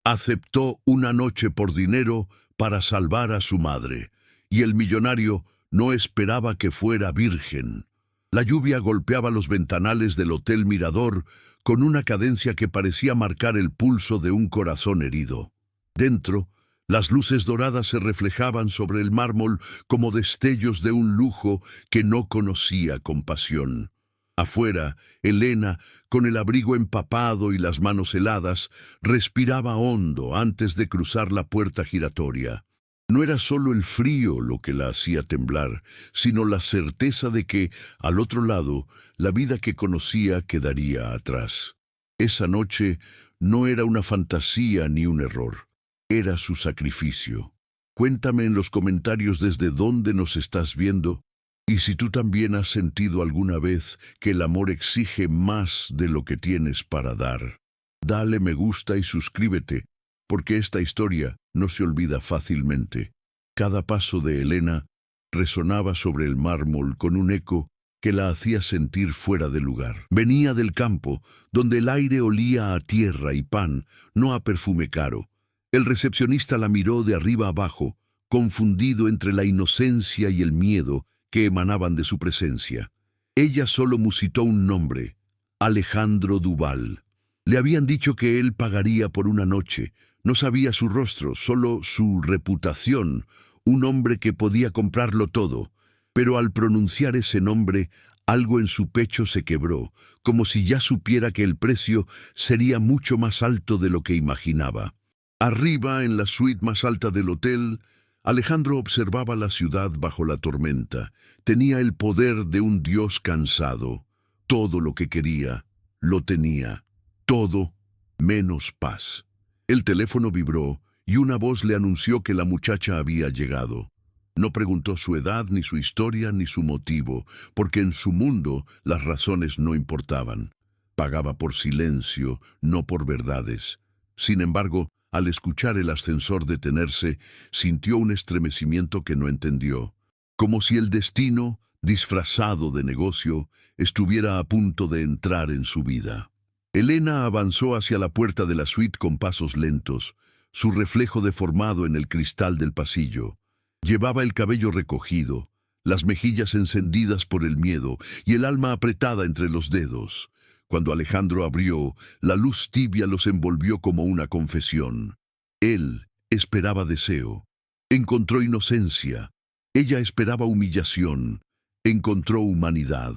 Aceptó una noche por dinero para salvar a su madre, y el millonario no esperaba que fuera virgen. La lluvia golpeaba los ventanales del Hotel Mirador con una cadencia que parecía marcar el pulso de un corazón herido. Dentro, las luces doradas se reflejaban sobre el mármol como destellos de un lujo que no conocía compasión. Afuera, Elena, con el abrigo empapado y las manos heladas, respiraba hondo antes de cruzar la puerta giratoria. No era solo el frío lo que la hacía temblar, sino la certeza de que, al otro lado, la vida que conocía quedaría atrás. Esa noche no era una fantasía ni un error, era su sacrificio. Cuéntame en los comentarios desde dónde nos estás viendo, y si tú también has sentido alguna vez que el amor exige más de lo que tienes para dar. Dale me gusta y suscríbete, porque esta historia no se olvida fácilmente. Cada paso de Elena resonaba sobre el mármol con un eco que la hacía sentir fuera de lugar. Venía del campo, donde el aire olía a tierra y pan, no a perfume caro. El recepcionista la miró de arriba abajo, confundido entre la inocencia y el miedo que emanaban de su presencia. Ella solo musitó un nombre: Alejandro Duval. Le habían dicho que él pagaría por una noche. No sabía su rostro, solo su reputación, un hombre que podía comprarlo todo. Pero al pronunciar ese nombre, algo en su pecho se quebró, como si ya supiera que el precio sería mucho más alto de lo que imaginaba. Arriba, en la suite más alta del hotel, Alejandro observaba la ciudad bajo la tormenta. Tenía el poder de un dios cansado. Todo lo que quería, lo tenía. Todo menos paz. El teléfono vibró y una voz le anunció que la muchacha había llegado. No preguntó su edad, ni su historia, ni su motivo, porque en su mundo las razones no importaban. Pagaba por silencio, no por verdades. Sin embargo, al escuchar el ascensor detenerse, sintió un estremecimiento que no entendió, como si el destino, disfrazado de negocio, estuviera a punto de entrar en su vida. Elena avanzó hacia la puerta de la suite con pasos lentos, su reflejo deformado en el cristal del pasillo. Llevaba el cabello recogido, las mejillas encendidas por el miedo y el alma apretada entre los dedos. Cuando Alejandro abrió, la luz tibia los envolvió como una confesión. Él esperaba deseo. Encontró inocencia. Ella esperaba humillación. Encontró humanidad.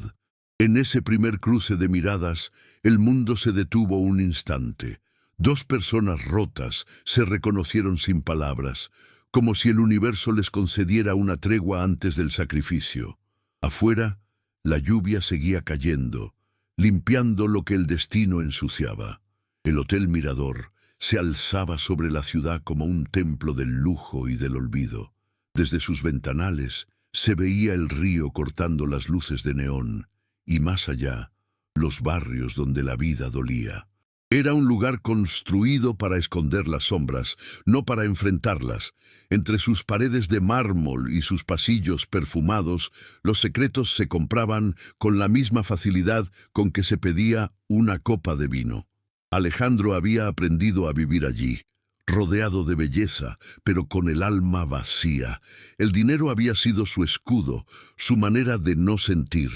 En ese primer cruce de miradas, el mundo se detuvo un instante. Dos personas rotas se reconocieron sin palabras, como si el universo les concediera una tregua antes del sacrificio. Afuera, la lluvia seguía cayendo, limpiando lo que el destino ensuciaba. El Hotel Mirador se alzaba sobre la ciudad como un templo del lujo y del olvido. Desde sus ventanales se veía el río cortando las luces de neón, y más allá, los barrios donde la vida dolía. Era un lugar construido para esconder las sombras, no para enfrentarlas. Entre sus paredes de mármol y sus pasillos perfumados, los secretos se compraban con la misma facilidad con que se pedía una copa de vino. Alejandro había aprendido a vivir allí, rodeado de belleza, pero con el alma vacía. El dinero había sido su escudo, su manera de no sentir.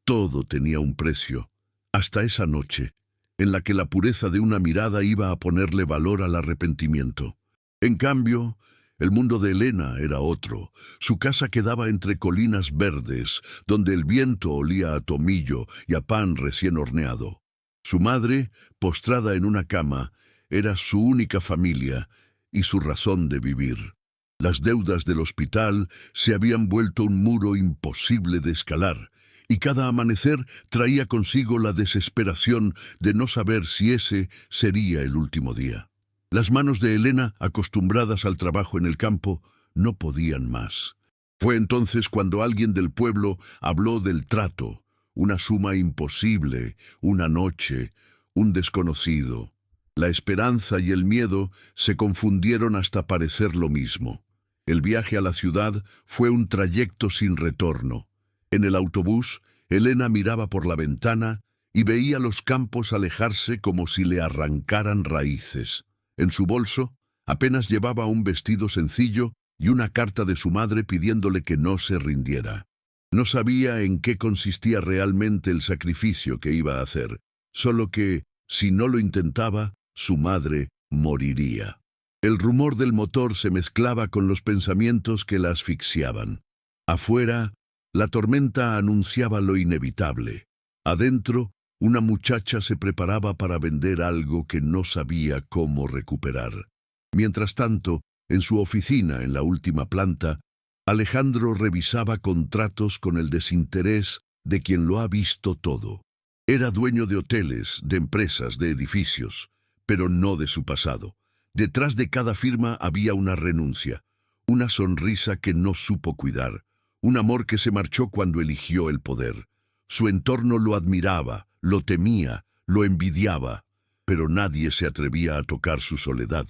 Todo tenía un precio, hasta esa noche, en la que la pureza de una mirada iba a ponerle valor al arrepentimiento. En cambio, el mundo de Elena era otro. Su casa quedaba entre colinas verdes, donde el viento olía a tomillo y a pan recién horneado. Su madre, postrada en una cama, era su única familia y su razón de vivir. Las deudas del hospital se habían vuelto un muro imposible de escalar, y cada amanecer traía consigo la desesperación de no saber si ese sería el último día. Las manos de Elena, acostumbradas al trabajo en el campo, no podían más. Fue entonces cuando alguien del pueblo habló del trato, una suma imposible, una noche, un desconocido. La esperanza y el miedo se confundieron hasta parecer lo mismo. El viaje a la ciudad fue un trayecto sin retorno. En el autobús, Elena miraba por la ventana y veía los campos alejarse como si le arrancaran raíces. En su bolso apenas llevaba un vestido sencillo y una carta de su madre pidiéndole que no se rindiera. No sabía en qué consistía realmente el sacrificio que iba a hacer, solo que, si no lo intentaba, su madre moriría. El rumor del motor se mezclaba con los pensamientos que la asfixiaban. Afuera, la tormenta anunciaba lo inevitable. Adentro, una muchacha se preparaba para vender algo que no sabía cómo recuperar. Mientras tanto, en su oficina en la última planta, Alejandro revisaba contratos con el desinterés de quien lo ha visto todo. Era dueño de hoteles, de empresas, de edificios, pero no de su pasado. Detrás de cada firma había una renuncia, una sonrisa que no supo cuidar, un amor que se marchó cuando eligió el poder. Su entorno lo admiraba, lo temía, lo envidiaba, pero nadie se atrevía a tocar su soledad.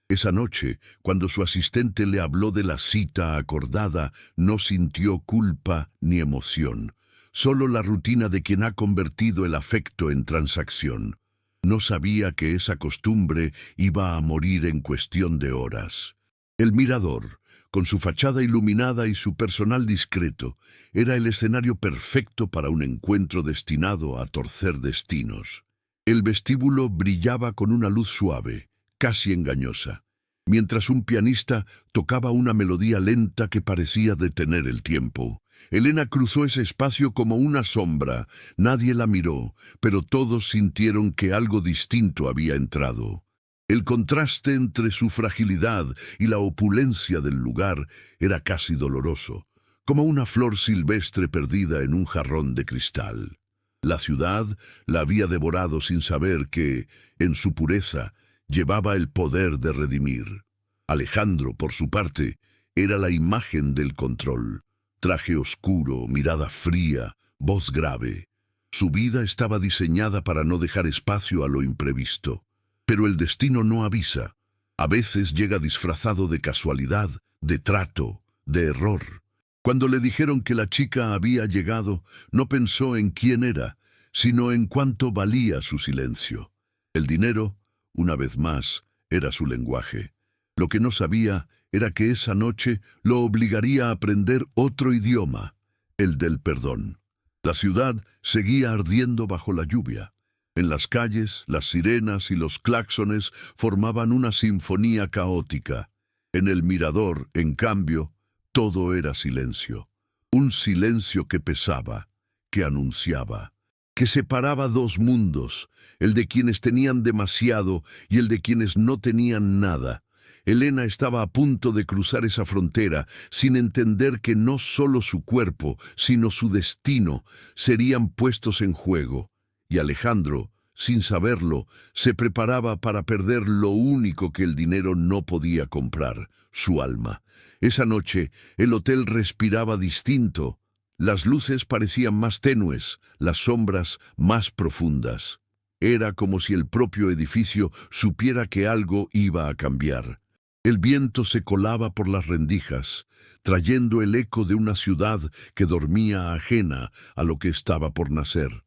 Esa noche, cuando su asistente le habló de la cita acordada, no sintió culpa ni emoción, solo la rutina de quien ha convertido el afecto en transacción. No sabía que esa costumbre iba a morir en cuestión de horas. El Mirador, con su fachada iluminada y su personal discreto, era el escenario perfecto para un encuentro destinado a torcer destinos. El vestíbulo brillaba con una luz suave, casi engañosa, mientras un pianista tocaba una melodía lenta que parecía detener el tiempo. Elena cruzó ese espacio como una sombra. Nadie la miró, pero todos sintieron que algo distinto había entrado. El contraste entre su fragilidad y la opulencia del lugar era casi doloroso, como una flor silvestre perdida en un jarrón de cristal. La ciudad la había devorado sin saber que, en su pureza, llevaba el poder de redimir. Alejandro, por su parte, era la imagen del control. Traje oscuro, mirada fría, voz grave. Su vida estaba diseñada para no dejar espacio a lo imprevisto. Pero el destino no avisa. A veces llega disfrazado de casualidad, de trato, de error. Cuando le dijeron que la chica había llegado, no pensó en quién era, sino en cuánto valía su silencio. El dinero, una vez más, era su lenguaje. Lo que no sabía era que esa noche lo obligaría a aprender otro idioma, el del perdón. La ciudad seguía ardiendo bajo la lluvia. En las calles, las sirenas y los claxones formaban una sinfonía caótica. En el Mirador, en cambio, todo era silencio. Un silencio que pesaba, que anunciaba, que separaba dos mundos, el de quienes tenían demasiado y el de quienes no tenían nada. Elena estaba a punto de cruzar esa frontera sin entender que no solo su cuerpo, sino su destino serían puestos en juego. Y Alejandro, sin saberlo, se preparaba para perder lo único que el dinero no podía comprar, su alma. Esa noche, el hotel respiraba distinto. Las luces parecían más tenues, las sombras más profundas. Era como si el propio edificio supiera que algo iba a cambiar. El viento se colaba por las rendijas, trayendo el eco de una ciudad que dormía ajena a lo que estaba por nacer.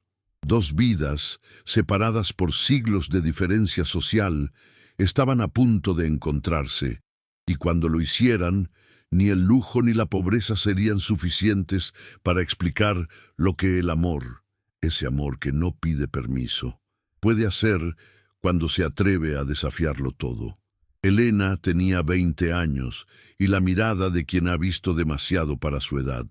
Dos vidas, separadas por siglos de diferencia social, estaban a punto de encontrarse, y cuando lo hicieran, ni el lujo ni la pobreza serían suficientes para explicar lo que el amor, ese amor que no pide permiso, puede hacer cuando se atreve a desafiarlo todo. Elena tenía 20 años y la mirada de quien ha visto demasiado para su edad.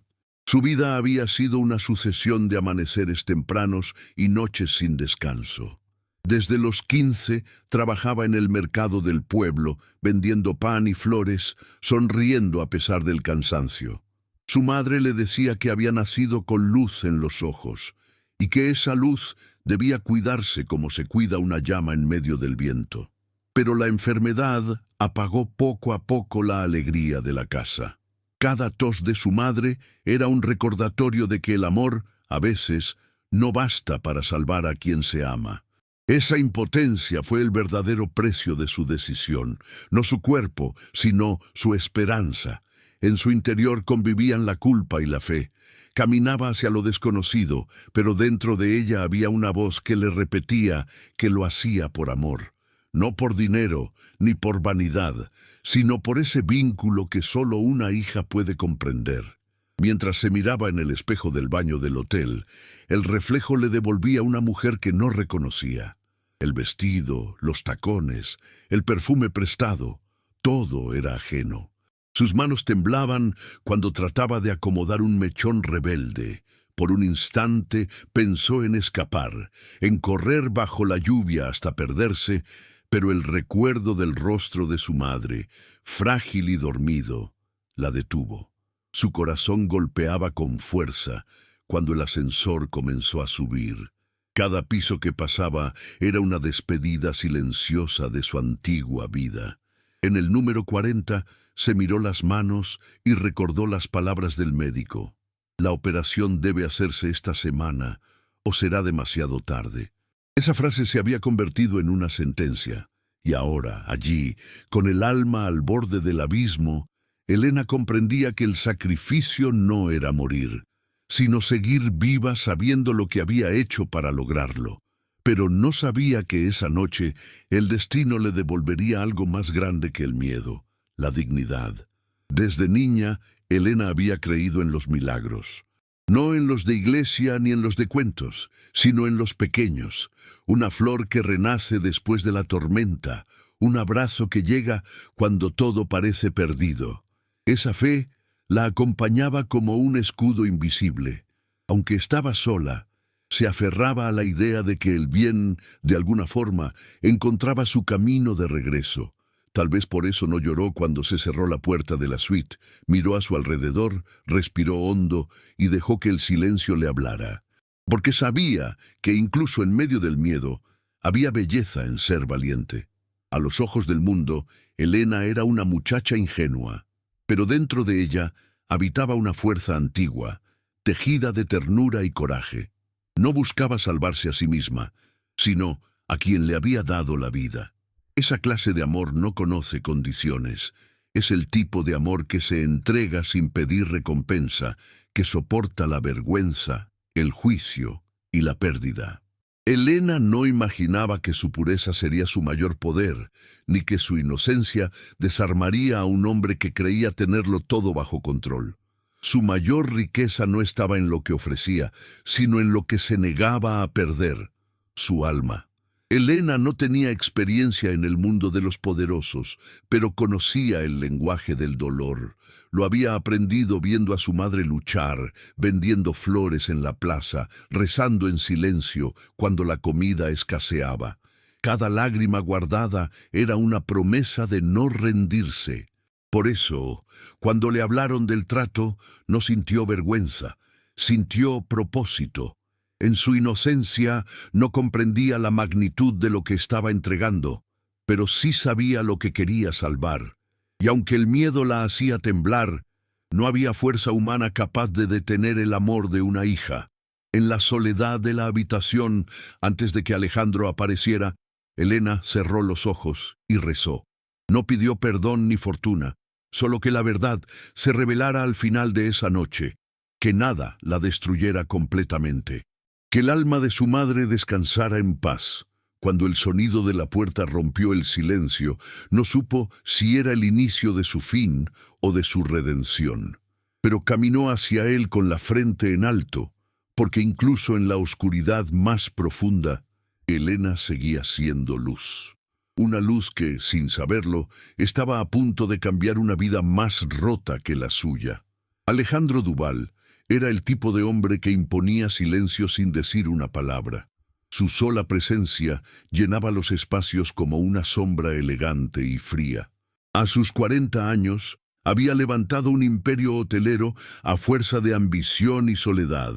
Su vida había sido una sucesión de amaneceres tempranos y noches sin descanso. Desde los 15 trabajaba en el mercado del pueblo, vendiendo pan y flores, sonriendo a pesar del cansancio. Su madre le decía que había nacido con luz en los ojos y que esa luz debía cuidarse como se cuida una llama en medio del viento. Pero la enfermedad apagó poco a poco la alegría de la casa. Cada tos de su madre era un recordatorio de que el amor, a veces, no basta para salvar a quien se ama. Esa impotencia fue el verdadero precio de su decisión, no su cuerpo, sino su esperanza. En su interior convivían la culpa y la fe. Caminaba hacia lo desconocido, pero dentro de ella había una voz que le repetía que lo hacía por amor. no por dinero ni por vanidad, sino por ese vínculo que solo una hija puede comprender. Mientras se miraba en el espejo del baño del hotel, el reflejo le devolvía una mujer que no reconocía. El vestido, los tacones, el perfume prestado, todo era ajeno. Sus manos temblaban cuando trataba de acomodar un mechón rebelde. Por un instante pensó en escapar, en correr bajo la lluvia hasta perderse, pero el recuerdo del rostro de su madre, frágil y dormido, la detuvo. Su corazón golpeaba con fuerza cuando el ascensor comenzó a subir. Cada piso que pasaba era una despedida silenciosa de su antigua vida. En el número 40 se miró las manos y recordó las palabras del médico. La operación debe hacerse esta semana o será demasiado tarde. Esa frase se había convertido en una sentencia. Y ahora, allí, con el alma al borde del abismo, Elena comprendía que el sacrificio no era morir, sino seguir viva sabiendo lo que había hecho para lograrlo. Pero no sabía que esa noche el destino le devolvería algo más grande que el miedo, la dignidad. Desde niña, Elena había creído en los milagros. No en los de iglesia ni en los de cuentos, sino en los pequeños. Una flor que renace después de la tormenta, un abrazo que llega cuando todo parece perdido. Esa fe la acompañaba como un escudo invisible. Aunque estaba sola, se aferraba a la idea de que el bien, de alguna forma, encontraba su camino de regreso. Tal vez por eso no lloró cuando se cerró la puerta de la suite, miró a su alrededor, respiró hondo y dejó que el silencio le hablara. Porque sabía que incluso en medio del miedo, había belleza en ser valiente. A los ojos del mundo, Elena era una muchacha ingenua, pero dentro de ella habitaba una fuerza antigua, tejida de ternura y coraje. No buscaba salvarse a sí misma, sino a quien le había dado la vida. Esa clase de amor no conoce condiciones. Es el tipo de amor que se entrega sin pedir recompensa, que soporta la vergüenza, el juicio y la pérdida. Elena no imaginaba que su pureza sería su mayor poder, ni que su inocencia desarmaría a un hombre que creía tenerlo todo bajo control. Su mayor riqueza no estaba en lo que ofrecía, sino en lo que se negaba a perder, su alma. Elena no tenía experiencia en el mundo de los poderosos, pero conocía el lenguaje del dolor. Lo había aprendido viendo a su madre luchar, vendiendo flores en la plaza, rezando en silencio cuando la comida escaseaba. Cada lágrima guardada era una promesa de no rendirse. Por eso, cuando le hablaron del trato, no sintió vergüenza, sintió propósito. En su inocencia no comprendía la magnitud de lo que estaba entregando, pero sí sabía lo que quería salvar. Y aunque el miedo la hacía temblar, no había fuerza humana capaz de detener el amor de una hija. En la soledad de la habitación, antes de que Alejandro apareciera, Elena cerró los ojos y rezó. No pidió perdón ni fortuna, solo que la verdad se revelara al final de esa noche, que nada la destruyera completamente. Que el alma de su madre descansara en paz. Cuando el sonido de la puerta rompió el silencio, no supo si era el inicio de su fin o de su redención. Pero caminó hacia él con la frente en alto, porque incluso en la oscuridad más profunda, Elena seguía siendo luz. Una luz que, sin saberlo, estaba a punto de cambiar una vida más rota que la suya. Alejandro Duval era el tipo de hombre que imponía silencio sin decir una palabra. Su sola presencia llenaba los espacios como una sombra elegante y fría. A sus 40 años, había levantado un imperio hotelero a fuerza de ambición y soledad.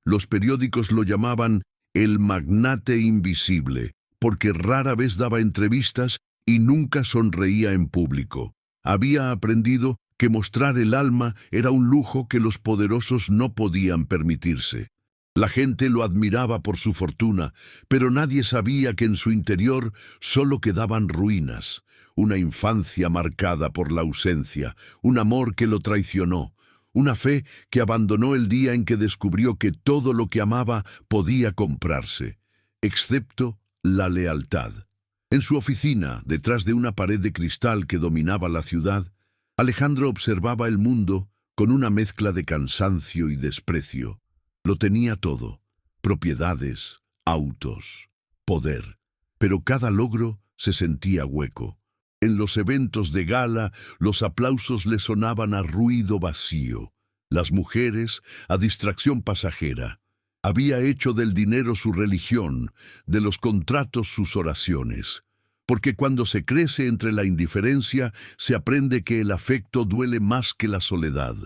Los periódicos lo llamaban el magnate invisible, porque rara vez daba entrevistas y nunca sonreía en público. Había aprendido que mostrar el alma era un lujo que los poderosos no podían permitirse. La gente lo admiraba por su fortuna, pero nadie sabía que en su interior solo quedaban ruinas, una infancia marcada por la ausencia, un amor que lo traicionó, una fe que abandonó el día en que descubrió que todo lo que amaba podía comprarse, excepto la lealtad. En su oficina, detrás de una pared de cristal que dominaba la ciudad, Alejandro observaba el mundo con una mezcla de cansancio y desprecio. Lo tenía todo: propiedades, autos, poder. Pero cada logro se sentía hueco. En los eventos de gala, los aplausos le sonaban a ruido vacío. Las mujeres, a distracción pasajera. Había hecho del dinero su religión, de los contratos sus oraciones. Porque cuando se crece entre la indiferencia, se aprende que el afecto duele más que la soledad.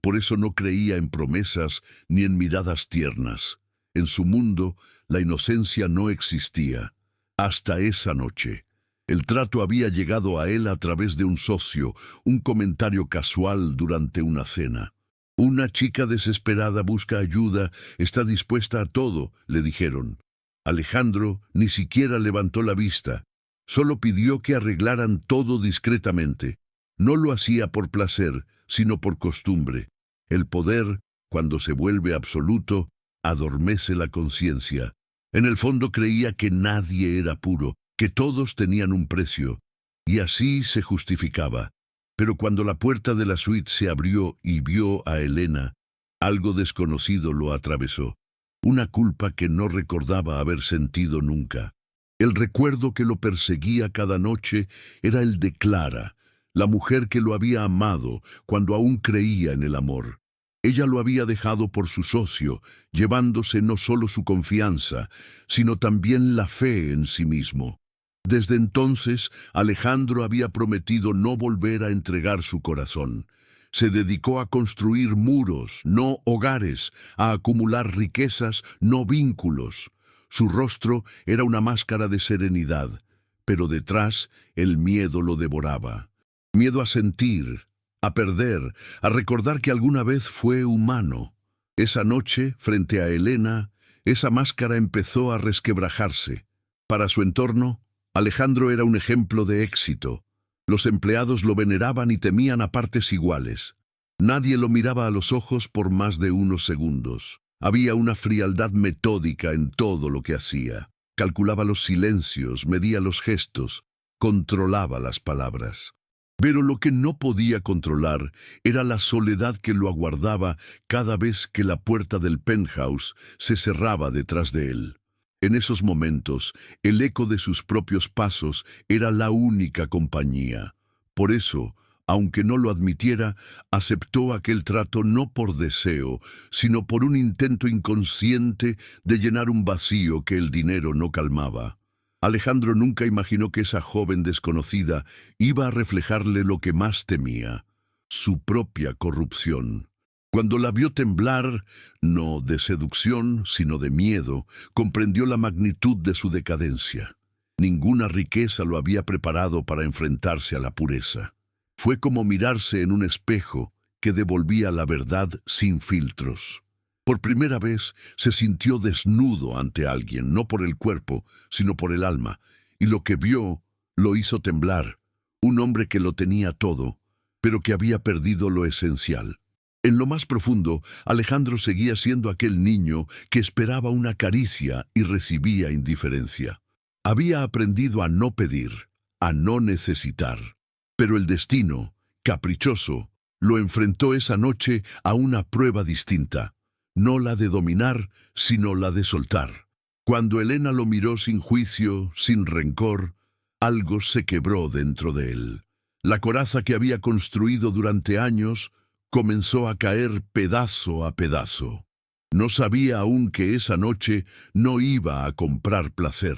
Por eso no creía en promesas ni en miradas tiernas. En su mundo, la inocencia no existía. Hasta esa noche. El trato había llegado a él a través de un socio, un comentario casual durante una cena. «Una chica desesperada busca ayuda, está dispuesta a todo», le dijeron. Alejandro ni siquiera levantó la vista. Solo pidió que arreglaran todo discretamente. No lo hacía por placer, sino por costumbre. El poder, cuando se vuelve absoluto, adormece la conciencia. En el fondo creía que nadie era puro, que todos tenían un precio, y así se justificaba. Pero cuando la puerta de la suite se abrió y vio a Elena, algo desconocido lo atravesó. Una culpa que no recordaba haber sentido nunca. El recuerdo que lo perseguía cada noche era el de Clara, la mujer que lo había amado cuando aún creía en el amor. Ella lo había dejado por su socio, llevándose no solo su confianza, sino también la fe en sí mismo. Desde entonces, Alejandro había prometido no volver a entregar su corazón. Se dedicó a construir muros, no hogares, a acumular riquezas, no vínculos. Su rostro era una máscara de serenidad, pero detrás el miedo lo devoraba. Miedo a sentir, a perder, a recordar que alguna vez fue humano. Esa noche, frente a Elena, esa máscara empezó a resquebrajarse. Para su entorno, Alejandro era un ejemplo de éxito. Los empleados lo veneraban y temían a partes iguales. Nadie lo miraba a los ojos por más de unos segundos. Había una frialdad metódica en todo lo que hacía. Calculaba los silencios, medía los gestos, controlaba las palabras. Pero lo que no podía controlar era la soledad que lo aguardaba cada vez que la puerta del penthouse se cerraba detrás de él. En esos momentos, el eco de sus propios pasos era la única compañía. Por eso, aunque no lo admitiera, aceptó aquel trato no por deseo, sino por un intento inconsciente de llenar un vacío que el dinero no calmaba. Alejandro nunca imaginó que esa joven desconocida iba a reflejarle lo que más temía, su propia corrupción. Cuando la vio temblar, no de seducción, sino de miedo, comprendió la magnitud de su decadencia. Ninguna riqueza lo había preparado para enfrentarse a la pureza. Fue como mirarse en un espejo que devolvía la verdad sin filtros. Por primera vez se sintió desnudo ante alguien, no por el cuerpo, sino por el alma, y lo que vio lo hizo temblar. Un hombre que lo tenía todo, pero que había perdido lo esencial. En lo más profundo, Alejandro seguía siendo aquel niño que esperaba una caricia y recibía indiferencia. Había aprendido a no pedir, a no necesitar. Pero el destino, caprichoso, lo enfrentó esa noche a una prueba distinta. No la de dominar, sino la de soltar. Cuando Elena lo miró sin juicio, sin rencor, algo se quebró dentro de él. La coraza que había construido durante años comenzó a caer pedazo a pedazo. No sabía aún que esa noche no iba a comprar placer,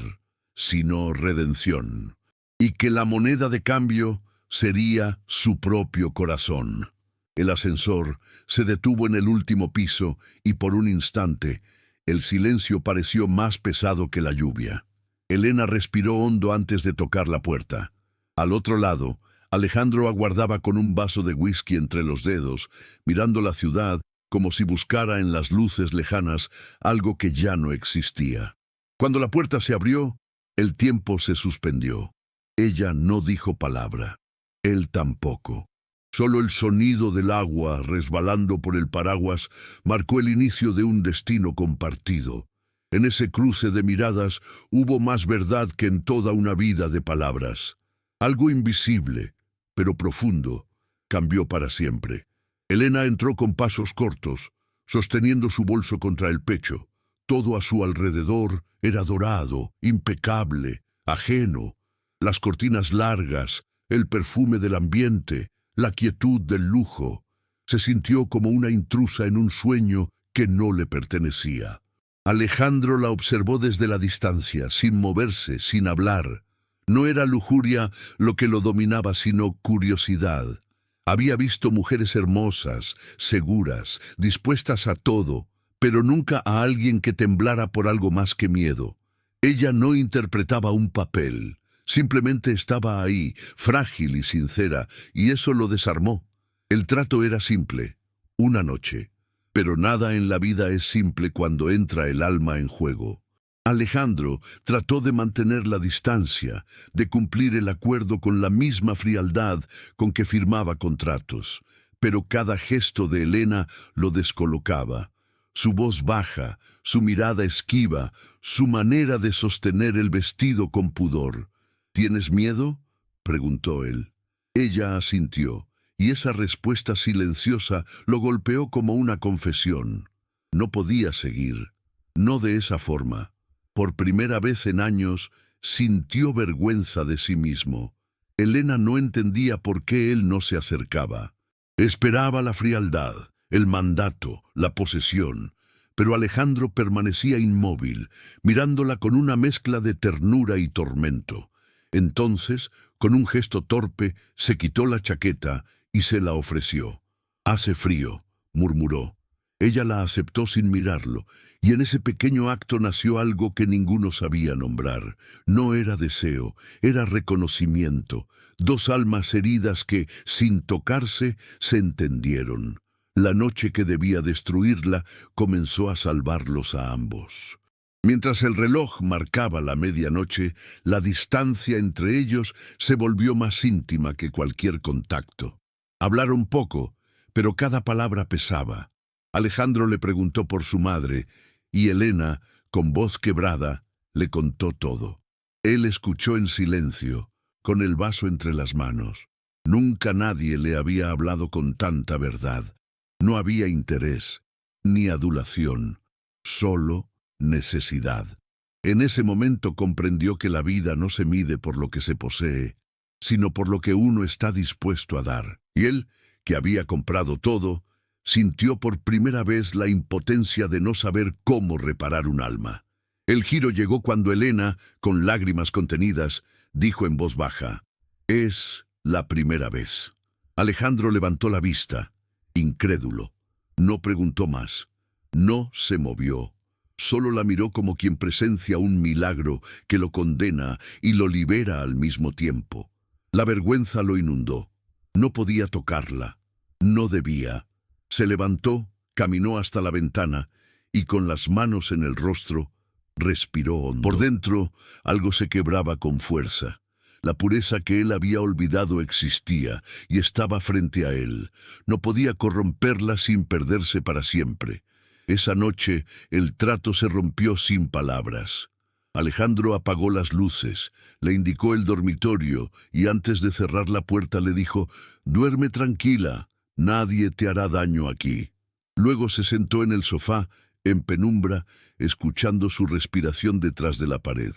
sino redención, y que la moneda de cambio sería su propio corazón. El ascensor se detuvo en el último piso y por un instante el silencio pareció más pesado que la lluvia. Elena respiró hondo antes de tocar la puerta. Al otro lado, Alejandro aguardaba con un vaso de whisky entre los dedos, mirando la ciudad como si buscara en las luces lejanas algo que ya no existía. Cuando la puerta se abrió, el tiempo se suspendió. Ella no dijo palabra. Él tampoco. Solo el sonido del agua resbalando por el paraguas marcó el inicio de un destino compartido. En ese cruce de miradas hubo más verdad que en toda una vida de palabras. Algo invisible, pero profundo, cambió para siempre. Elena entró con pasos cortos, sosteniendo su bolso contra el pecho. Todo a su alrededor era dorado, impecable, ajeno. Las cortinas largas, el perfume del ambiente, la quietud del lujo. Se sintió como una intrusa en un sueño que no le pertenecía. Alejandro la observó desde la distancia, sin moverse, sin hablar. No era lujuria lo que lo dominaba, sino curiosidad. Había visto mujeres hermosas, seguras, dispuestas a todo, pero nunca a alguien que temblara por algo más que miedo. Ella no interpretaba un papel, simplemente estaba ahí, frágil y sincera, y eso lo desarmó. El trato era simple, una noche. Pero nada en la vida es simple cuando entra el alma en juego. Alejandro trató de mantener la distancia, de cumplir el acuerdo con la misma frialdad con que firmaba contratos, pero cada gesto de Elena lo descolocaba. Su voz baja, su mirada esquiva, su manera de sostener el vestido con pudor. ¿Tienes miedo?, preguntó él. Ella asintió. Y esa respuesta silenciosa lo golpeó como una confesión. No podía seguir, no de esa forma. Por primera vez en años, sintió vergüenza de sí mismo. Elena no entendía por qué él no se acercaba. Esperaba la frialdad, el mandato, la posesión, pero Alejandro permanecía inmóvil, mirándola con una mezcla de ternura y tormento. Entonces, con un gesto torpe, se quitó la chaqueta y se la ofreció. «Hace frío», murmuró. Ella la aceptó sin mirarlo, y en ese pequeño acto nació algo que ninguno sabía nombrar. No era deseo, era reconocimiento. Dos almas heridas que, sin tocarse, se entendieron. La noche que debía destruirla comenzó a salvarlos a ambos. Mientras el reloj marcaba la medianoche, la distancia entre ellos se volvió más íntima que cualquier contacto. Hablaron poco, pero cada palabra pesaba. Alejandro le preguntó por su madre, y Elena, con voz quebrada, le contó todo. Él escuchó en silencio, con el vaso entre las manos. Nunca nadie le había hablado con tanta verdad. No había interés, ni adulación, solo necesidad. En ese momento comprendió que la vida no se mide por lo que se posee, sino por lo que uno está dispuesto a dar. Y él, que había comprado todo, sintió por primera vez la impotencia de no saber cómo reparar un alma. El giro llegó cuando Elena, con lágrimas contenidas, dijo en voz baja: «Es la primera vez». Alejandro levantó la vista, incrédulo. No preguntó más. No se movió. Solo la miró como quien presencia un milagro que lo condena y lo libera al mismo tiempo. La vergüenza lo inundó. No podía tocarla. No debía. Se levantó, caminó hasta la ventana y con las manos en el rostro, respiró hondo. Por dentro, algo se quebraba con fuerza. La pureza que él había olvidado existía y estaba frente a él. No podía corromperla sin perderse para siempre. Esa noche el trato se rompió sin palabras. Alejandro apagó las luces, le indicó el dormitorio y antes de cerrar la puerta le dijo: «Duerme tranquila, nadie te hará daño aquí». Luego se sentó en el sofá, en penumbra, escuchando su respiración detrás de la pared.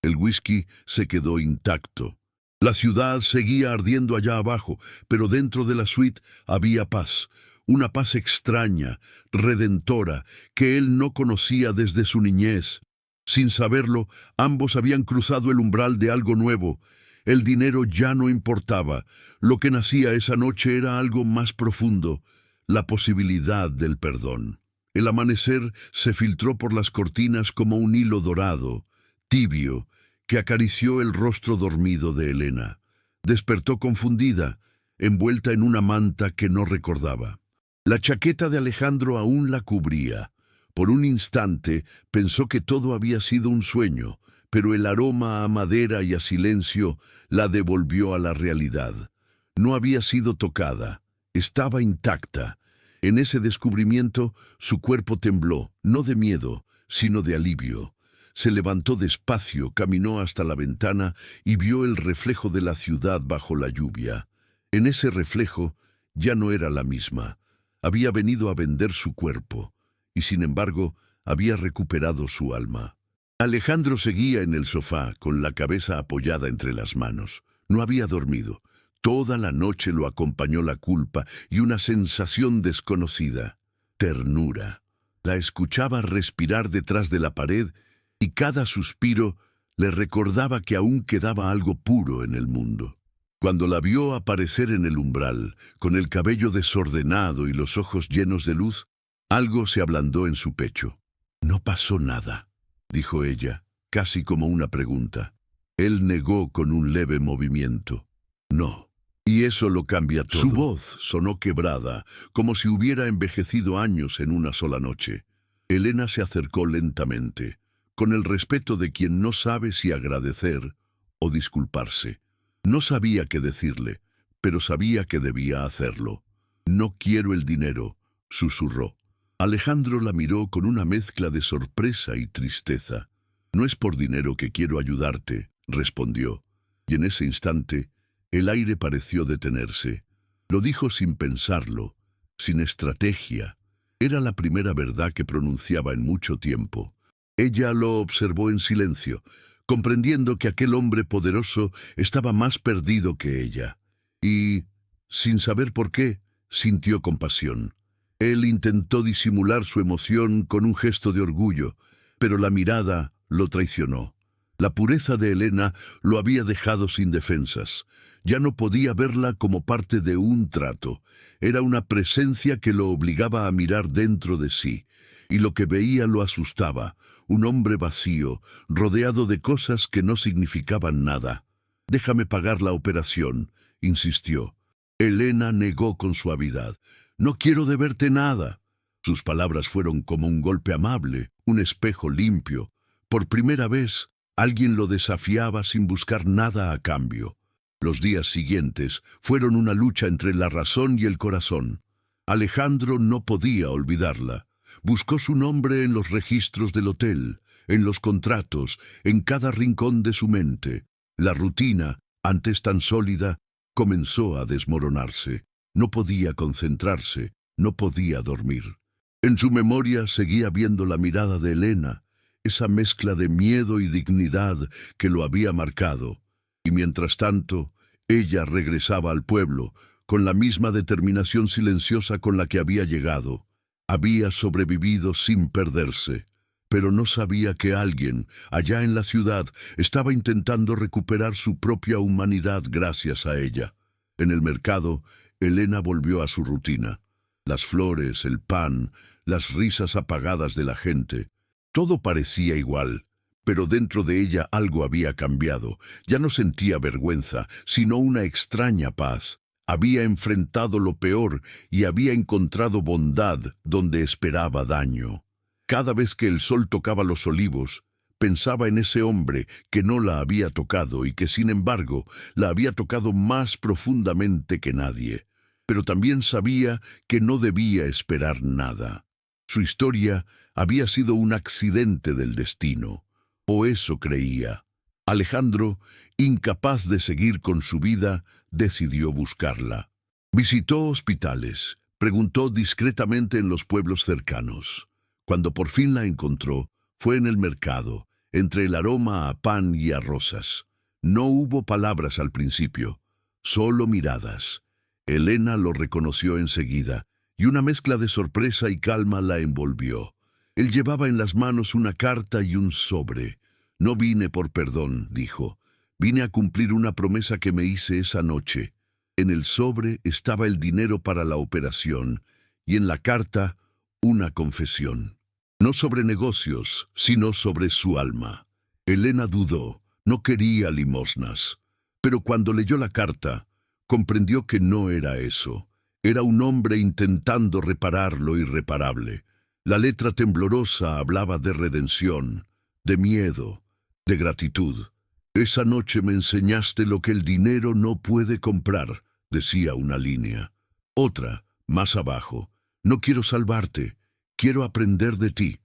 El whisky se quedó intacto. La ciudad seguía ardiendo allá abajo, pero dentro de la suite había paz. Una paz extraña, redentora, que él no conocía desde su niñez. Sin saberlo, ambos habían cruzado el umbral de algo nuevo. El dinero ya no importaba. Lo que nacía esa noche era algo más profundo, la posibilidad del perdón. El amanecer se filtró por las cortinas como un hilo dorado, tibio, que acarició el rostro dormido de Elena. Despertó confundida, envuelta en una manta que no recordaba. La chaqueta de Alejandro aún la cubría. Por un instante pensó que todo había sido un sueño, pero el aroma a madera y a silencio la devolvió a la realidad. No había sido tocada, estaba intacta. En ese descubrimiento su cuerpo tembló, no de miedo, sino de alivio. Se levantó despacio, caminó hasta la ventana y vio el reflejo de la ciudad bajo la lluvia. En ese reflejo ya no era la misma. Había venido a vender su cuerpo, y sin embargo había recuperado su alma. Alejandro seguía en el sofá, con la cabeza apoyada entre las manos. No había dormido. Toda la noche lo acompañó la culpa y una sensación desconocida, ternura. La escuchaba respirar detrás de la pared y cada suspiro le recordaba que aún quedaba algo puro en el mundo. Cuando la vio aparecer en el umbral, con el cabello desordenado y los ojos llenos de luz, algo se ablandó en su pecho. «No pasó nada», dijo ella, casi como una pregunta. Él negó con un leve movimiento. «No». Y eso lo cambia todo. Su voz sonó quebrada, como si hubiera envejecido años en una sola noche. Elena se acercó lentamente, con el respeto de quien no sabe si agradecer o disculparse. No sabía qué decirle, pero sabía que debía hacerlo. «No quiero el dinero», susurró. Alejandro la miró con una mezcla de sorpresa y tristeza. «No es por dinero que quiero ayudarte», respondió, y en ese instante el aire pareció detenerse. Lo dijo sin pensarlo, sin estrategia. Era la primera verdad que pronunciaba en mucho tiempo. Ella lo observó en silencio, comprendiendo que aquel hombre poderoso estaba más perdido que ella. Y, sin saber por qué, sintió compasión. Él intentó disimular su emoción con un gesto de orgullo, pero la mirada lo traicionó. La pureza de Elena lo había dejado sin defensas. Ya no podía verla como parte de un trato. Era una presencia que lo obligaba a mirar dentro de sí, y lo que veía lo asustaba. Un hombre vacío, rodeado de cosas que no significaban nada. «Déjame pagar la operación», insistió. Elena negó con suavidad. «No quiero deberte nada». Sus palabras fueron como un golpe amable, un espejo limpio. Por primera vez, alguien lo desafiaba sin buscar nada a cambio. Los días siguientes fueron una lucha entre la razón y el corazón. Alejandro no podía olvidarla. Buscó su nombre en los registros del hotel, en los contratos, en cada rincón de su mente. La rutina, antes tan sólida, comenzó a desmoronarse. No podía concentrarse, no podía dormir. En su memoria seguía viendo la mirada de Elena, esa mezcla de miedo y dignidad que lo había marcado. Y mientras tanto, ella regresaba al pueblo, con la misma determinación silenciosa con la que había llegado. Había sobrevivido sin perderse, pero no sabía que alguien, allá en la ciudad, estaba intentando recuperar su propia humanidad gracias a ella. En el mercado, Elena volvió a su rutina. Las flores, el pan, las risas apagadas de la gente. Todo parecía igual, pero dentro de ella algo había cambiado. Ya no sentía vergüenza, sino una extraña paz. Había enfrentado lo peor y había encontrado bondad donde esperaba daño. Cada vez que el sol tocaba los olivos, pensaba en ese hombre que no la había tocado y que, sin embargo, la había tocado más profundamente que nadie. Pero también sabía que no debía esperar nada. Su historia había sido un accidente del destino, o eso creía. Alejandro, incapaz de seguir con su vida, decidió buscarla. Visitó hospitales, preguntó discretamente en los pueblos cercanos. Cuando por fin la encontró, fue en el mercado, entre el aroma a pan y a rosas. No hubo palabras al principio, solo miradas. Elena lo reconoció enseguida, y una mezcla de sorpresa y calma la envolvió. Él llevaba en las manos una carta y un sobre. «No vine por perdón», dijo. «Vine a cumplir una promesa que me hice esa noche». En el sobre estaba el dinero para la operación, y en la carta, una confesión. No sobre negocios, sino sobre su alma. Elena dudó, no quería limosnas. Pero cuando leyó la carta, comprendió que no era eso. Era un hombre intentando reparar lo irreparable. La letra temblorosa hablaba de redención, de miedo, de gratitud. «Esa noche me enseñaste lo que el dinero no puede comprar», decía una línea. Otra, más abajo: «No quiero salvarte, quiero aprender de ti».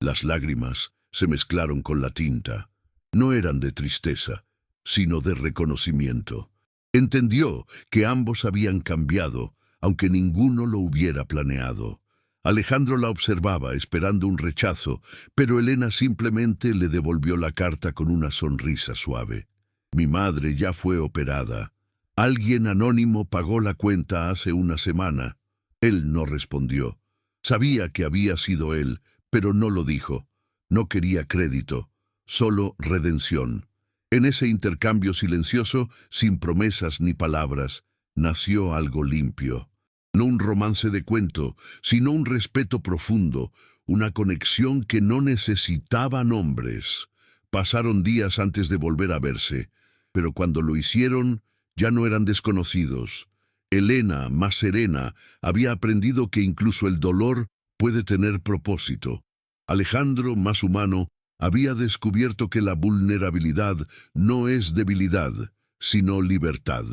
Las lágrimas se mezclaron con la tinta. No eran de tristeza, sino de reconocimiento. Entendió que ambos habían cambiado, aunque ninguno lo hubiera planeado. Alejandro la observaba, esperando un rechazo, pero Elena simplemente le devolvió la carta con una sonrisa suave. Mi madre ya fue operada. Alguien anónimo pagó la cuenta hace una semana. Él no respondió. Sabía que había sido él, pero no lo dijo. No quería crédito, solo redención. En ese intercambio silencioso, sin promesas ni palabras, nació algo limpio. No un romance de cuento, sino un respeto profundo, una conexión que no necesitaba nombres. Pasaron días antes de volver a verse, pero cuando lo hicieron, ya no eran desconocidos. Elena, más serena, había aprendido que incluso el dolor puede tener propósito. Alejandro, más humano, había descubierto que la vulnerabilidad no es debilidad, sino libertad.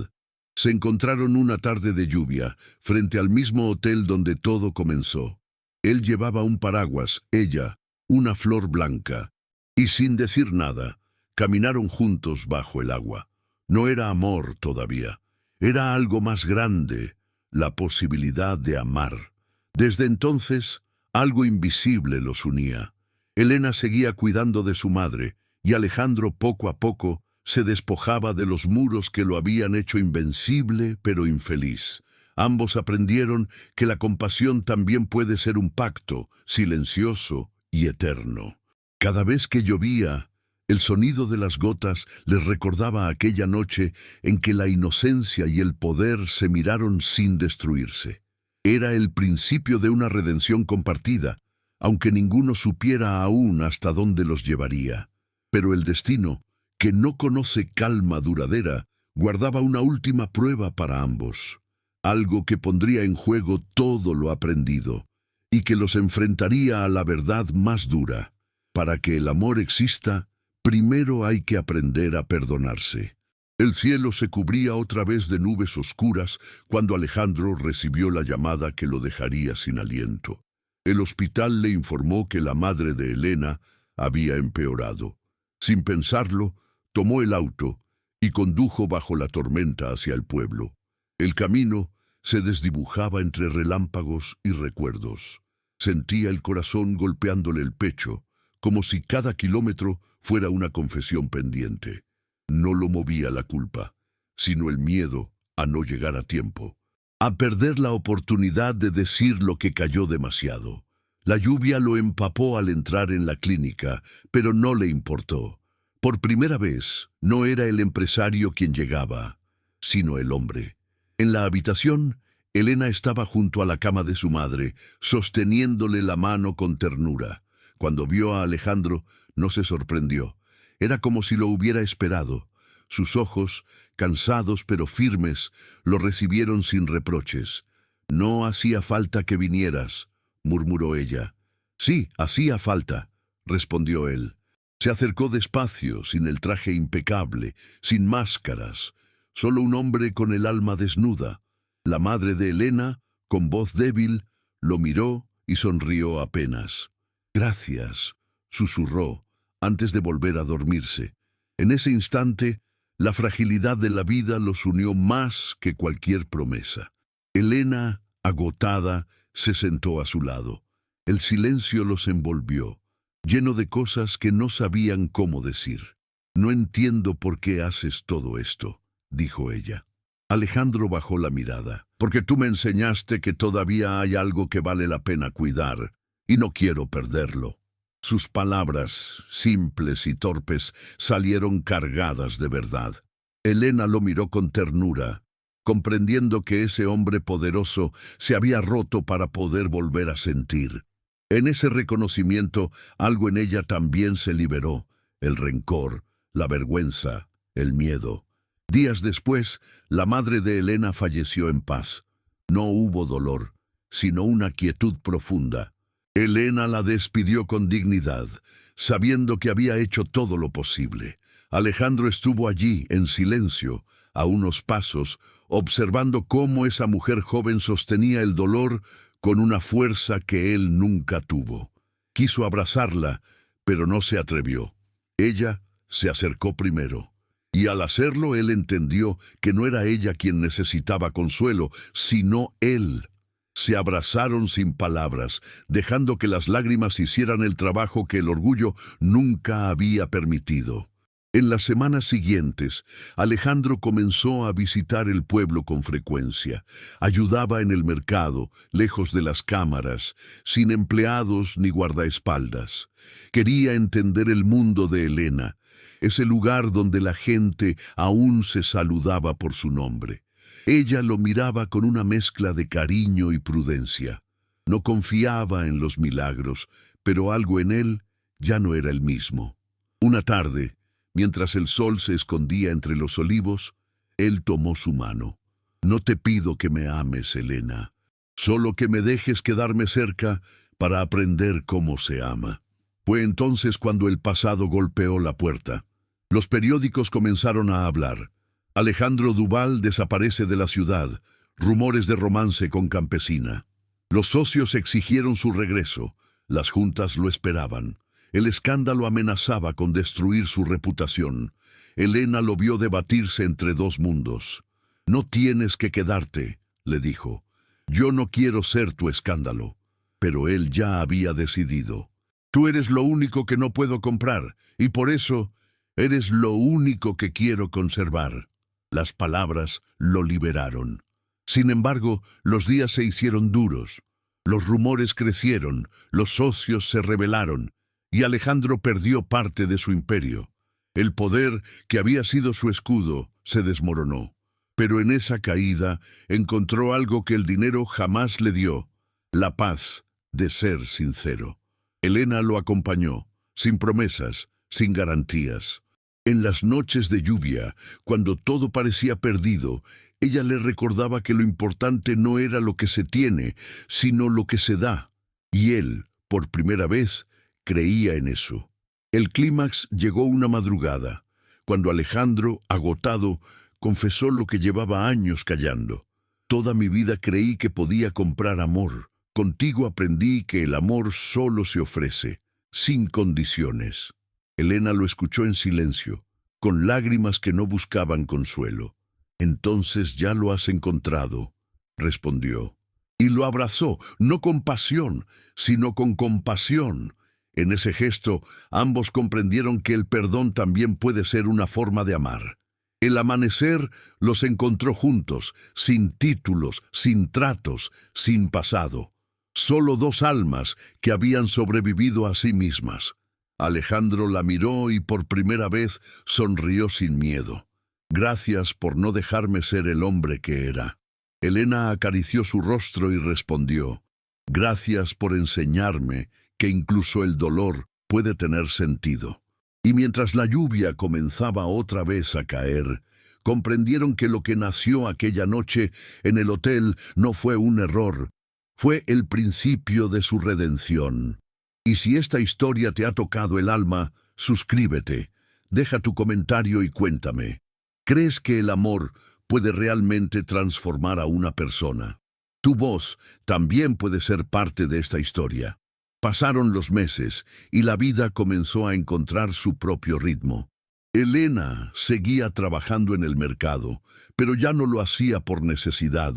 Se encontraron una tarde de lluvia, frente al mismo hotel donde todo comenzó. Él llevaba un paraguas, ella, una flor blanca. Y sin decir nada, caminaron juntos bajo el agua. No era amor todavía, era algo más grande, la posibilidad de amar. Desde entonces, algo invisible los unía. Elena seguía cuidando de su madre, y Alejandro poco a poco se despojaba de los muros que lo habían hecho invencible pero infeliz. Ambos aprendieron que la compasión también puede ser un pacto, silencioso y eterno. Cada vez que llovía, el sonido de las gotas les recordaba aquella noche en que la inocencia y el poder se miraron sin destruirse. Era el principio de una redención compartida, aunque ninguno supiera aún hasta dónde los llevaría. Pero el destino, que no conoce calma duradera, guardaba una última prueba para ambos. Algo que pondría en juego todo lo aprendido, y que los enfrentaría a la verdad más dura. Para que el amor exista, primero hay que aprender a perdonarse. El cielo se cubría otra vez de nubes oscuras cuando Alejandro recibió la llamada que lo dejaría sin aliento. El hospital le informó que la madre de Elena había empeorado. Sin pensarlo, tomó el auto y condujo bajo la tormenta hacia el pueblo. El camino se desdibujaba entre relámpagos y recuerdos. Sentía el corazón golpeándole el pecho, como si cada kilómetro fuera una confesión pendiente. No lo movía la culpa, sino el miedo a no llegar a tiempo, a perder la oportunidad de decir lo que cayó demasiado. La lluvia lo empapó al entrar en la clínica, pero no le importó. Por primera vez, no era el empresario quien llegaba, sino el hombre. En la habitación, Elena estaba junto a la cama de su madre, sosteniéndole la mano con ternura. Cuando vio a Alejandro, no se sorprendió. Era como si lo hubiera esperado. Sus ojos, cansados pero firmes, lo recibieron sin reproches. «No hacía falta que vinieras», murmuró ella. «Sí, hacía falta», respondió él. Se acercó despacio, sin el traje impecable, sin máscaras, solo un hombre con el alma desnuda. La madre de Elena, con voz débil, lo miró y sonrió apenas. «Gracias», susurró, antes de volver a dormirse. En ese instante, la fragilidad de la vida los unió más que cualquier promesa. Elena, agotada, se sentó a su lado. El silencio los envolvió, lleno de cosas que no sabían cómo decir. «No entiendo por qué haces todo esto», dijo ella. Alejandro bajó la mirada. «Porque tú me enseñaste que todavía hay algo que vale la pena cuidar, y no quiero perderlo». Sus palabras, simples y torpes, salieron cargadas de verdad. Elena lo miró con ternura, comprendiendo que ese hombre poderoso se había roto para poder volver a sentir. En ese reconocimiento, algo en ella también se liberó: el rencor, la vergüenza, el miedo. Días después, la madre de Elena falleció en paz. No hubo dolor, sino una quietud profunda. Elena la despidió con dignidad, sabiendo que había hecho todo lo posible. Alejandro estuvo allí, en silencio, a unos pasos, observando cómo esa mujer joven sostenía el dolor con una fuerza que él nunca tuvo. Quiso abrazarla, pero no se atrevió. Ella se acercó primero, y al hacerlo él entendió que no era ella quien necesitaba consuelo, sino él. Se abrazaron sin palabras, dejando que las lágrimas hicieran el trabajo que el orgullo nunca había permitido. En las semanas siguientes, Alejandro comenzó a visitar el pueblo con frecuencia. Ayudaba en el mercado, lejos de las cámaras, sin empleados ni guardaespaldas. Quería entender el mundo de Elena, ese lugar donde la gente aún se saludaba por su nombre. Ella lo miraba con una mezcla de cariño y prudencia. No confiaba en los milagros, pero algo en él ya no era el mismo. Una tarde, mientras el sol se escondía entre los olivos, él tomó su mano. «No te pido que me ames, Elena, solo que me dejes quedarme cerca para aprender cómo se ama». Fue entonces cuando el pasado golpeó la puerta. Los periódicos comenzaron a hablar. Alejandro Duval desaparece de la ciudad, rumores de romance con campesina. Los socios exigieron su regreso, las juntas lo esperaban. El escándalo amenazaba con destruir su reputación. Elena lo vio debatirse entre dos mundos. «No tienes que quedarte», le dijo. «Yo no quiero ser tu escándalo». Pero él ya había decidido. «Tú eres lo único que no puedo comprar, y por eso eres lo único que quiero conservar». Las palabras lo liberaron. Sin embargo, los días se hicieron duros. Los rumores crecieron, los socios se rebelaron, y Alejandro perdió parte de su imperio. El poder, que había sido su escudo, se desmoronó. Pero en esa caída encontró algo que el dinero jamás le dio: la paz de ser sincero. Elena lo acompañó, sin promesas, sin garantías. En las noches de lluvia, cuando todo parecía perdido, ella le recordaba que lo importante no era lo que se tiene, sino lo que se da. Y él, por primera vez, creía en eso. El clímax llegó una madrugada, cuando Alejandro, agotado, confesó lo que llevaba años callando. «Toda mi vida creí que podía comprar amor. Contigo aprendí que el amor solo se ofrece, sin condiciones». Elena lo escuchó en silencio, con lágrimas que no buscaban consuelo. «Entonces ya lo has encontrado», respondió. Y lo abrazó, no con pasión, sino con compasión. En ese gesto, ambos comprendieron que el perdón también puede ser una forma de amar. El amanecer los encontró juntos, sin títulos, sin tratos, sin pasado. Solo dos almas que habían sobrevivido a sí mismas. Alejandro la miró y por primera vez sonrió sin miedo. «Gracias por no dejarme ser el hombre que era». Elena acarició su rostro y respondió: «Gracias por enseñarme que incluso el dolor puede tener sentido». Y mientras la lluvia comenzaba otra vez a caer, comprendieron que lo que nació aquella noche en el hotel no fue un error, fue el principio de su redención. Y si esta historia te ha tocado el alma, suscríbete, deja tu comentario y cuéntame. ¿Crees que el amor puede realmente transformar a una persona? Tu voz también puede ser parte de esta historia. Pasaron los meses y la vida comenzó a encontrar su propio ritmo. Elena seguía trabajando en el mercado, pero ya no lo hacía por necesidad,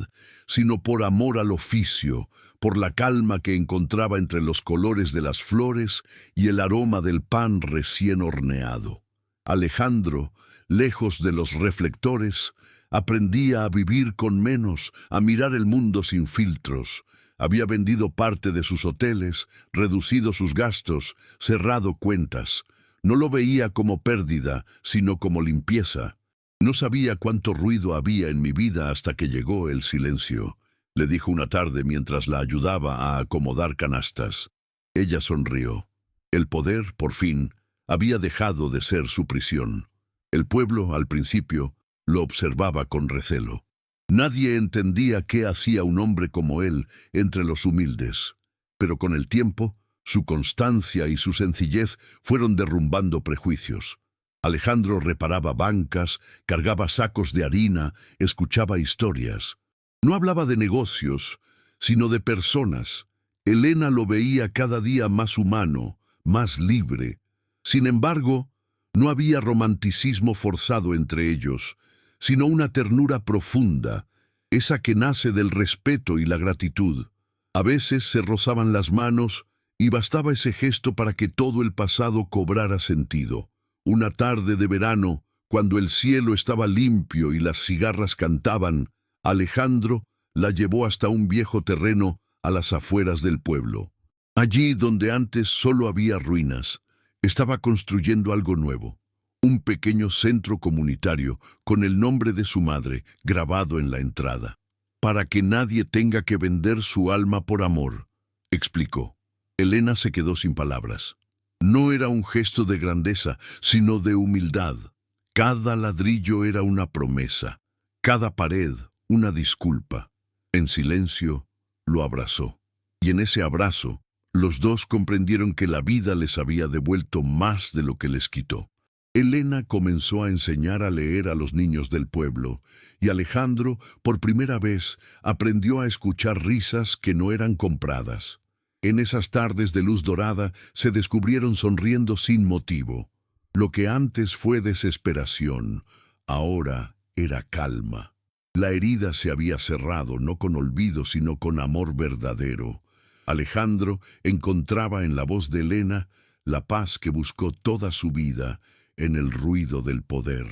sino por amor al oficio, por la calma que encontraba entre los colores de las flores y el aroma del pan recién horneado. Alejandro, lejos de los reflectores, aprendía a vivir con menos, a mirar el mundo sin filtros. Había vendido parte de sus hoteles, reducido sus gastos, cerrado cuentas. No lo veía como pérdida, sino como limpieza. «No sabía cuánto ruido había en mi vida hasta que llegó el silencio», le dijo una tarde mientras la ayudaba a acomodar canastas. Ella sonrió. El poder, por fin, había dejado de ser su prisión. El pueblo, al principio, lo observaba con recelo. Nadie entendía qué hacía un hombre como él entre los humildes. Pero con el tiempo, su constancia y su sencillez fueron derrumbando prejuicios. Alejandro reparaba bancas, cargaba sacos de harina, escuchaba historias. No hablaba de negocios, sino de personas, Elena lo veía cada día más humano, más libre. Sin embargo, no había romanticismo forzado entre ellos, sino una ternura profunda, esa que nace del respeto y la gratitud. A veces se rozaban las manos y bastaba ese gesto para que todo el pasado cobrara sentido. Una tarde de verano, cuando el cielo estaba limpio y las cigarras cantaban, Alejandro la llevó hasta un viejo terreno a las afueras del pueblo. Allí, donde antes solo había ruinas, estaba construyendo algo nuevo. Un pequeño centro comunitario con el nombre de su madre grabado en la entrada. Para que nadie tenga que vender su alma por amor, explicó. Elena se quedó sin palabras. No era un gesto de grandeza, sino de humildad. Cada ladrillo era una promesa, cada pared una disculpa. En silencio, lo abrazó. Y en ese abrazo, los dos comprendieron que la vida les había devuelto más de lo que les quitó. Elena comenzó a enseñar a leer a los niños del pueblo, y Alejandro, por primera vez, aprendió a escuchar risas que no eran compradas. En esas tardes de luz dorada se descubrieron sonriendo sin motivo. Lo que antes fue desesperación, ahora era calma. La herida se había cerrado, no con olvido, sino con amor verdadero. Alejandro encontraba en la voz de Elena la paz que buscó toda su vida en el ruido del poder.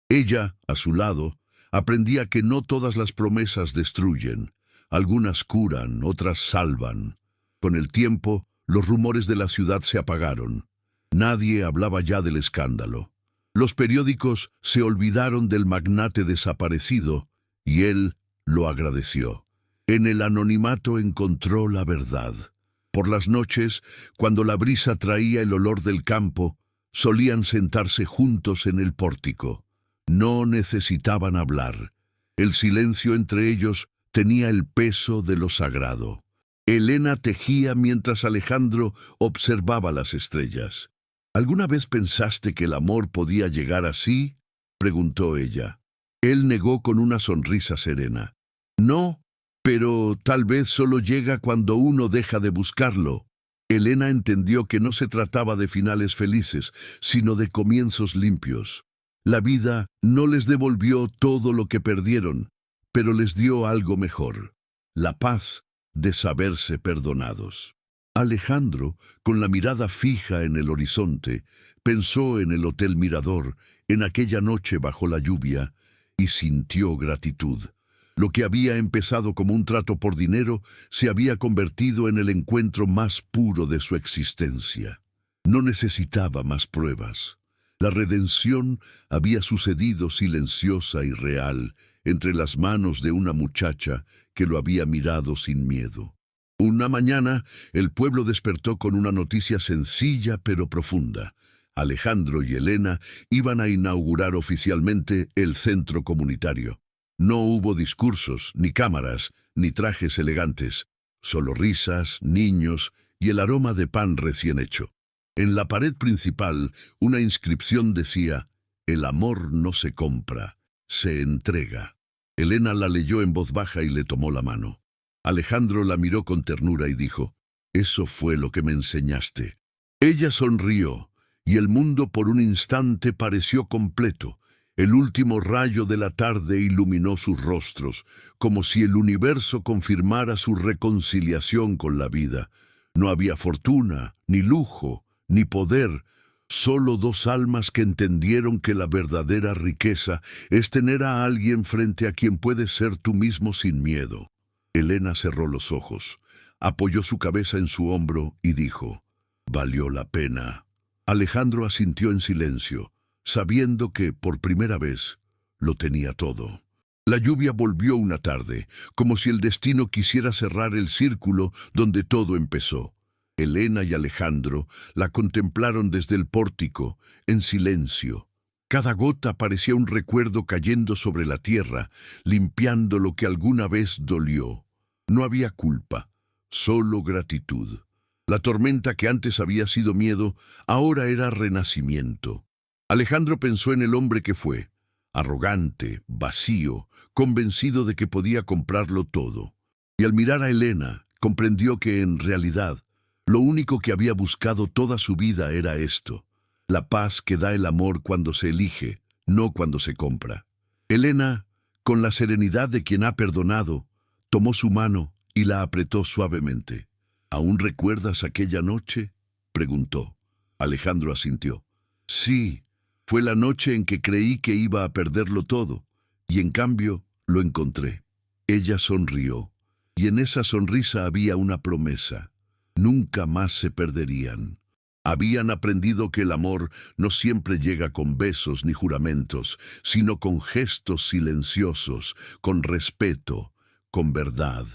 Ella, a su lado, aprendía que no todas las promesas destruyen. Algunas curan, otras salvan. Con el tiempo, los rumores de la ciudad se apagaron. Nadie hablaba ya del escándalo. Los periódicos se olvidaron del magnate desaparecido y él lo agradeció. En el anonimato encontró la verdad. Por las noches, cuando la brisa traía el olor del campo, solían sentarse juntos en el pórtico. No necesitaban hablar. El silencio entre ellos tenía el peso de lo sagrado. Elena tejía mientras Alejandro observaba las estrellas. ¿Alguna vez pensaste que el amor podía llegar así?, preguntó ella. Él negó con una sonrisa serena. No, pero tal vez solo llega cuando uno deja de buscarlo. Elena entendió que no se trataba de finales felices, sino de comienzos limpios. La vida no les devolvió todo lo que perdieron, pero les dio algo mejor: la paz de saberse perdonados. Alejandro, con la mirada fija en el horizonte, pensó en el Hotel Mirador, en aquella noche bajo la lluvia, y sintió gratitud. Lo que había empezado como un trato por dinero se había convertido en el encuentro más puro de su existencia. No necesitaba más pruebas. La redención había sucedido silenciosa y real entre las manos de una muchacha que lo había mirado sin miedo. Una mañana, el pueblo despertó con una noticia sencilla pero profunda. Alejandro y Elena iban a inaugurar oficialmente el centro comunitario. No hubo discursos, ni cámaras, ni trajes elegantes, solo risas, niños y el aroma de pan recién hecho. En la pared principal, una inscripción decía: «El amor no se compra, se entrega». Elena la leyó en voz baja y le tomó la mano. Alejandro la miró con ternura y dijo: «Eso fue lo que me enseñaste». Ella sonrió, y el mundo por un instante pareció completo. El último rayo de la tarde iluminó sus rostros, como si el universo confirmara su reconciliación con la vida. No había fortuna, ni lujo, ni poder, solo dos almas que entendieron que la verdadera riqueza es tener a alguien frente a quien puedes ser tú mismo sin miedo. Elena cerró los ojos, apoyó su cabeza en su hombro y dijo: «Valió la pena». Alejandro asintió en silencio, sabiendo que, por primera vez, lo tenía todo. La lluvia volvió una tarde, como si el destino quisiera cerrar el círculo donde todo empezó. Elena y Alejandro la contemplaron desde el pórtico, en silencio. Cada gota parecía un recuerdo cayendo sobre la tierra, limpiando lo que alguna vez dolió. No había culpa, solo gratitud. La tormenta que antes había sido miedo, ahora era renacimiento. Alejandro pensó en el hombre que fue, arrogante, vacío, convencido de que podía comprarlo todo. Y al mirar a Elena, Comprendió que, en realidad, lo único que había buscado toda su vida era esto: la paz que da el amor cuando se elige, no cuando se compra. Elena, con la serenidad de quien ha perdonado, tomó su mano y la apretó suavemente. ¿Aún recuerdas aquella noche?, preguntó. Alejandro asintió. Sí, fue la noche en que creí que iba a perderlo todo, y en cambio lo encontré. Ella sonrió, y en esa sonrisa había una promesa. Nunca más se perderían. Habían aprendido que el amor no siempre llega con besos ni juramentos, sino con gestos silenciosos, con respeto, con verdad,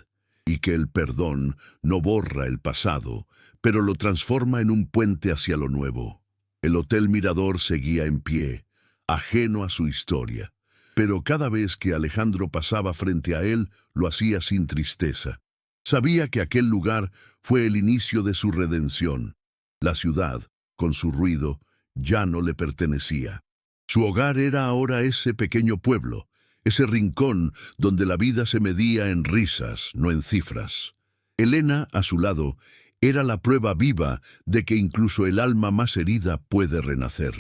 y que el perdón no borra el pasado, pero lo transforma en un puente hacia lo nuevo. El Hotel Mirador seguía en pie, ajeno a su historia, pero cada vez que Alejandro pasaba frente a él, lo hacía sin tristeza. Sabía que aquel lugar fue el inicio de su redención. La ciudad, con su ruido, ya no le pertenecía. Su hogar era ahora ese pequeño pueblo, ese rincón donde la vida se medía en risas, no en cifras. Elena, a su lado, era la prueba viva de que incluso el alma más herida puede renacer.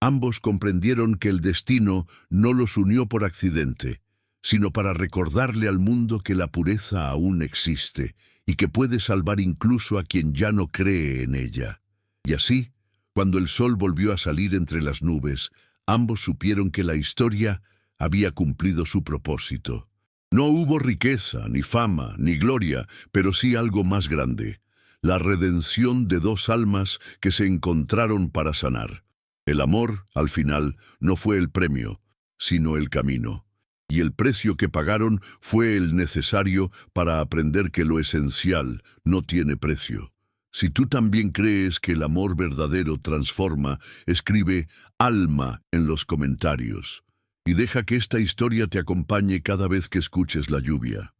Ambos comprendieron que el destino no los unió por accidente, sino para recordarle al mundo que la pureza aún existe y que puede salvar incluso a quien ya no cree en ella. Y así, cuando el sol volvió a salir entre las nubes, ambos supieron que la historia había cumplido su propósito. No hubo riqueza, ni fama, ni gloria, pero sí algo más grande: la redención de dos almas que se encontraron para sanar. El amor, al final, no fue el premio, sino el camino. Y el precio que pagaron fue el necesario para aprender que lo esencial no tiene precio. Si tú también crees que el amor verdadero transforma, escribe alma en los comentarios. Y deja que esta historia te acompañe cada vez que escuches la lluvia.